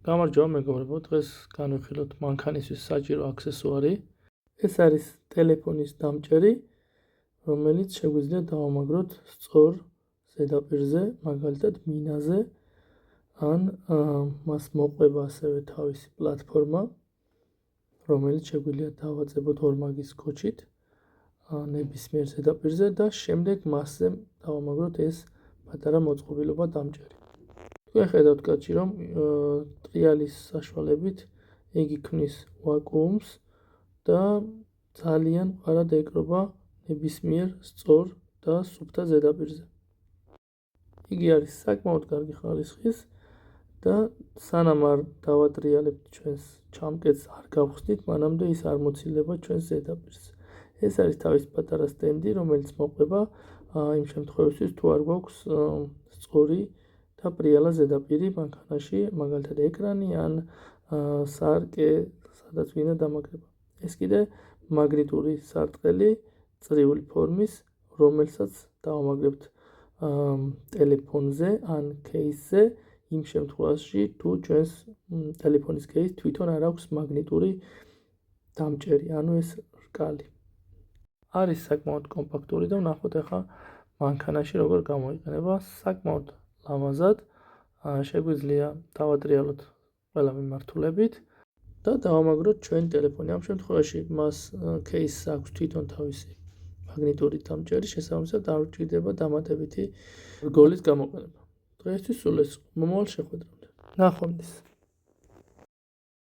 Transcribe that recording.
გამარჯობა მეგობრებო, დღეს განვიხილოთ მანქანისთვის საჭირო აქსესუარი. ეს არის ტელეფონის დამჭერი, რომელიც შეგვიძლია დავამაგროთ სწორ ზედაპირზე, მაგალითად მინაზე, ან მას მოყვება ასევე თავისი პლატფორმა, რომელიც შეგვიძლია დავაწებოთ ორმაგის კოჩით ნებისმიერ ზედაპირზე და შემდეგ მასზე დავამაგროთ ეს პატარა მოწყობილობა დამჭერი. თქვენ ხედავთ კაცი, რომ ტრიალის საშუალებით იგი ქმნის ვაკუუმს და ძალიან მყარად ეკრობა ნებისმიერ სწორ და სუფთა ზედაპირზე. იგი არის საკმაოდ კარგი ხარისხის და სანამ არ დავატრიალებთ ჩვენს ჩამკეტს არ გავხსნით, მანამდე ის არ მოცილდება ჩვენს ზედაპირს. ეს არის თავის პატარა სტენდი, რომელიც მოყვება იმ შემთხვევაში, თუ არ გვაქვს სწორი და პრიალა ზედაპირი მანქანაში, მაგალითად ეკრანი ან სარკე, სადაც ვინა დამაგრება. ეს კიდე მაგნიტური სარტყელი წრიული ფორმის, რომელსაც დავამაგრებთ ტელეფონზე ან кейსზე, იმ შემთხვევაში, თუ ჩვენს ტელეფონის кейსს თვითონ არ აქვს მაგნიტური დამჭერი, ანუ ეს რკალი. არის საკმაოდ კომპაქტური და ვნახოთ ახლა მანქანაში როგორ გამოიყენება, საკმაოდ ლამაზად. შეგვიძლია დავატრიალოთ ყველა მიმართულებით და დავამაგროთ ჩვენი ტელეფონი. ამ შემთხვევაში მას кейსს აქვს თვითონ თავისი მაგნიტური დამჭერი, შესაბამისად არ გვჭირდება დამატებითი რგოლის გამოყენება. დღეისთვის სულ ეს. მომავალ შეხვედრამდე. ნახვამდის.